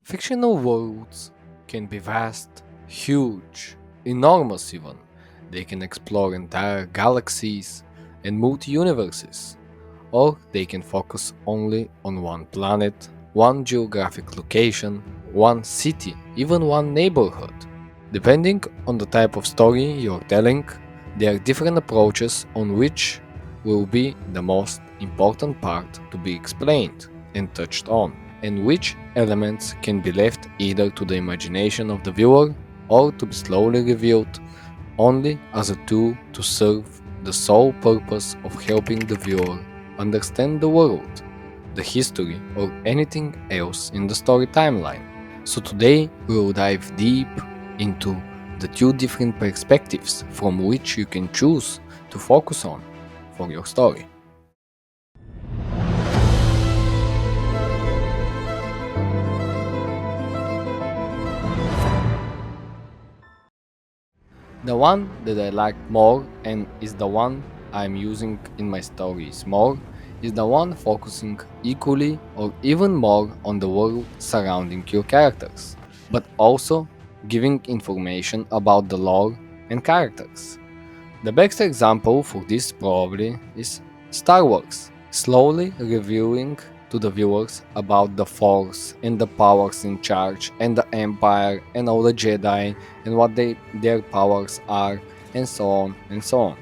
Fictional worlds can be vast, huge, enormous even. They can explore entire galaxies and multi-universes, or they can focus only on one planet, one geographic location, one city, even one neighborhood. Depending on the type of story you're telling, there are different approaches on which will be the most important part to be explained and touched on, and which elements can be left either to the imagination of the viewer or to be slowly revealed only as a tool to serve the sole purpose of helping the viewer understand the world, the history, or anything else in the story timeline. So today we will dive deep into the two different perspectives from which you can choose to focus on for your story. The one that I like more and is the one I'm using in my stories more is the one focusing equally or even more on the world surrounding your characters, but also giving information about the lore and characters. The best example for this probably is Star Wars, slowly revealing to the viewers about the Force and the powers in charge and the Empire and all the Jedi and what their powers are and so on and so on,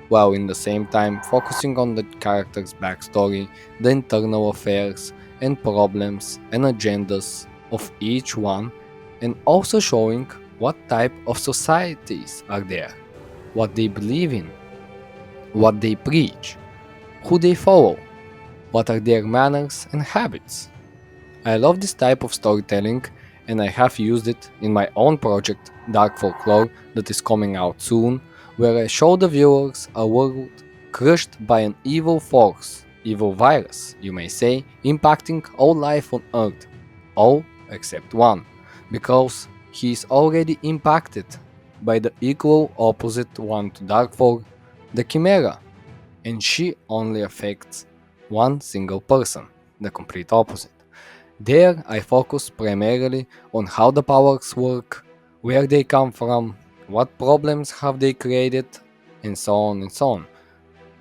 while in the same time focusing on the character's backstory, the internal affairs and problems and agendas of each one, and also showing what type of societies are there, what they believe in, what they preach, who they follow, what are their manners and habits. I love this type of storytelling and I have used it in my own project Dark Folklore that is coming out soon, where I show the viewers a world crushed by an evil force, evil virus, you may say, impacting all life on Earth, all except one, because he is already impacted by the equal opposite one to Darkfall, the Chimera, and she only affects one single person, the complete opposite. There I focus primarily on how the powers work, where they come from, what problems have they created, and so on and so on,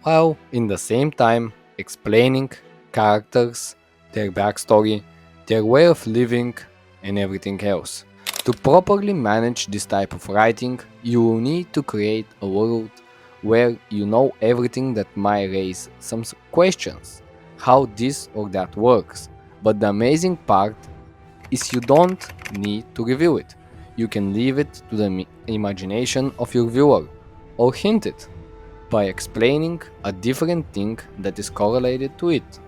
while in the same time explaining characters, their backstory, their way of living, and everything else. To properly manage this type of writing, you will need to create a world where you know everything that might raise some questions, how this or that works. But the amazing part is you don't need to reveal it. You can leave it to the imagination of your viewer, or hint it by explaining a different thing that is correlated to it.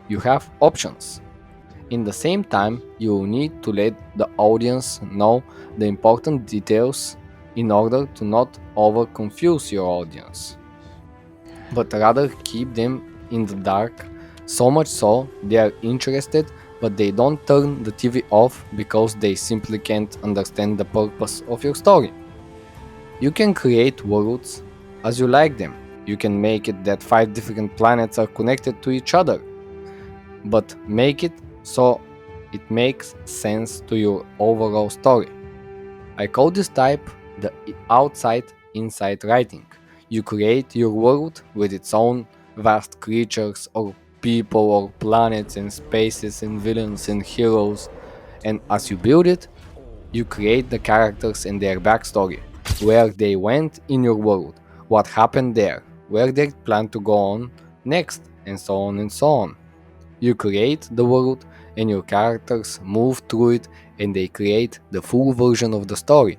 You have options. In the same time, you will need to let the audience know the important details in order to not over confuse your audience, but rather keep them in the dark, so much so they are interested but they don't turn the TV off because they simply can't understand the purpose of your story. You can create worlds as you like them. You can make it that 5 different planets are connected to each other, but make it so it makes sense to your overall story. I call this type the outside inside writing. You create your world with its own vast creatures or people or planets and spaces and villains and heroes, and as you build it, you create the characters and their backstory, where they went in your world, what happened there, where they plan to go on next, and so on and so on. You create the world and your characters move through it and they create the full version of the story.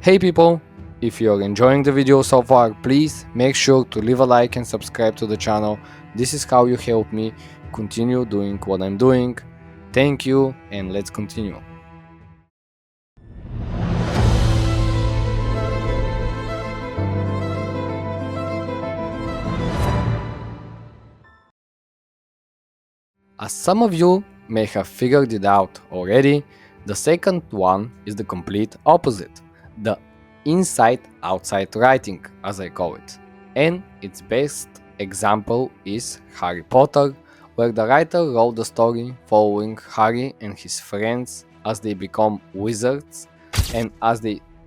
Hey people, if you're enjoying the video so far, please make sure to leave a like and subscribe to the channel. This is how you help me continue doing what I'm doing. Thank you and let's continue. As some of you may have figured it out already, the second one is the complete opposite, the inside-outside writing, as I call it. And its best example is Harry Potter where the writer wrote the story following Harry and his friends as they become wizards, and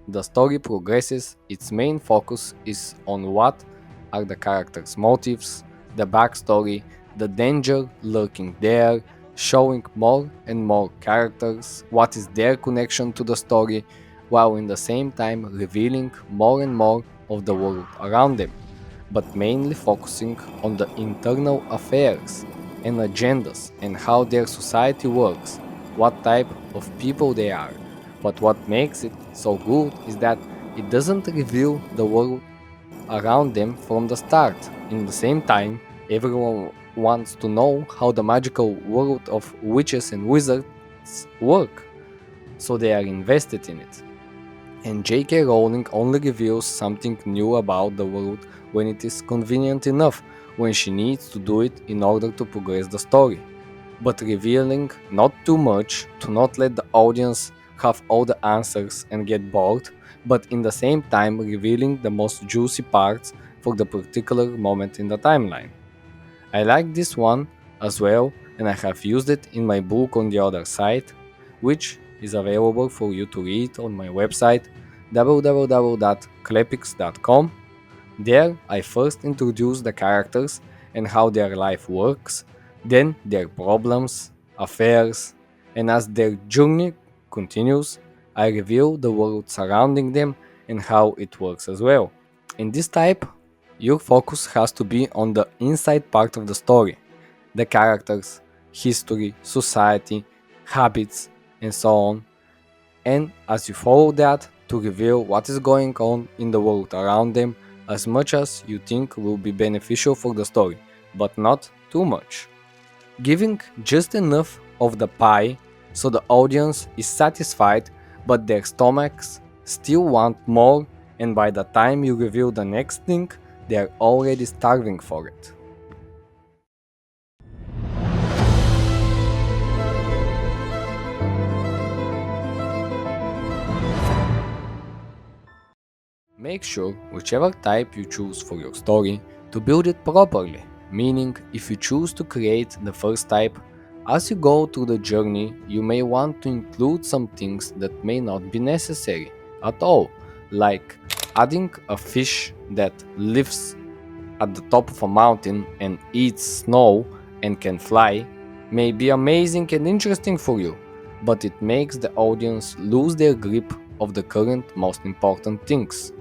the story progresses, its main focus is on what are the characters' motives, the backstory, the danger lurking there, showing more and more characters, what is their connection to the story, while in the same time revealing more and more of the world around them, but mainly focusing on the internal affairs and agendas and how their society works, what type of people they are. But what makes it so good is that it doesn't reveal the world around them from the start. In the same time, everyone wants to know how the magical world of witches and wizards work, so they are invested in it. And J.K. Rowling only reveals something new about the world when it is convenient enough, when she needs to do it in order to progress the story. But revealing not too much to not let the audience have all the answers and get bored, but in the same time revealing the most juicy parts for the particular moment in the timeline. I like this one as well, and I have used it in my book on the other side, which is available for you to read on my website www.klepix.com. There, I first introduce the characters and how their life works, then their problems, affairs, and as their journey continues, I reveal the world surrounding them and how it works as well. In this type, your focus has to be on the inside part of the story, the characters, history, society, habits, and so on, and as you follow that, to reveal what is going on in the world around them as much as you think will be beneficial for the story, but not too much. Giving just enough of the pie so the audience is satisfied, but their stomachs still want more, and by the time you reveal the next thing, they are already starving for it. Make sure, whichever type you choose for your story, to build it properly, meaning if you choose to create the first type, as you go through the journey, you may want to include some things that may not be necessary at all, like adding a fish that lives at the top of a mountain and eats snow and can fly may be amazing and interesting for you, but it makes the audience lose their grip of the current most important things.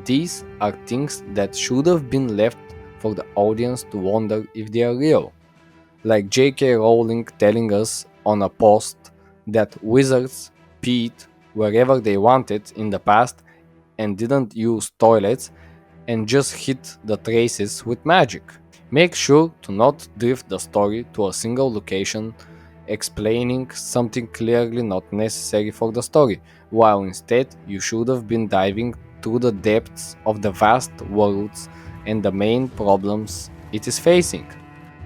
These are things that should have been left for the audience to wonder if they are real. Like J.K. Rowling telling us on a post that wizards peed wherever they wanted in the past and didn't use toilets and just hit the traces with magic. Make sure to not drift the story to a single location explaining something clearly not necessary for the story, while instead you should have been diving through the depths of the vast worlds and the main problems it is facing.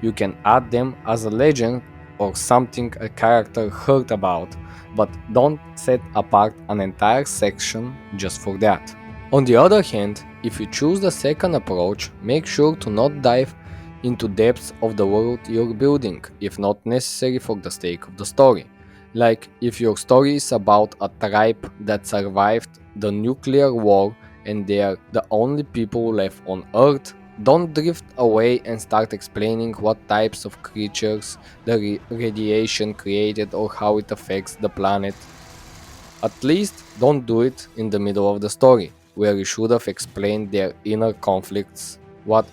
You can add them as a legend or something a character heard about, but don't set apart an entire section just for that. On the other hand, if you choose the second approach, make sure to not dive into depths of the world you're building, if not necessary for the sake of the story. Like if your story is about a tribe that survived the nuclear war and they are the only people left on Earth, don't drift away and start explaining what types of creatures the radiation created or how it affects the planet. At least don't do it in the middle of the story, where you should have explained their inner conflicts, what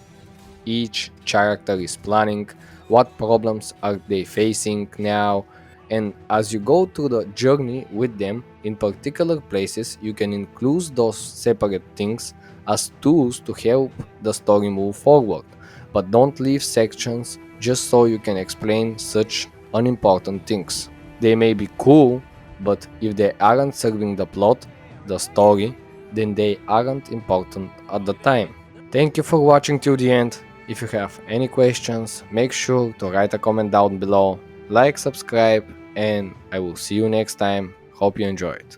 each character is planning, what problems are they facing now, and as you go through the journey with them in particular places, you can include those separate things as tools to help the story move forward, but don't leave sections just so you can explain such unimportant things. They may be cool, but if they aren't serving the plot, the story, then they aren't important at the time. Thank you for watching till the end. If you have any questions, make sure to write a comment down below, like, subscribe, and I will see you next time. Hope you enjoyed.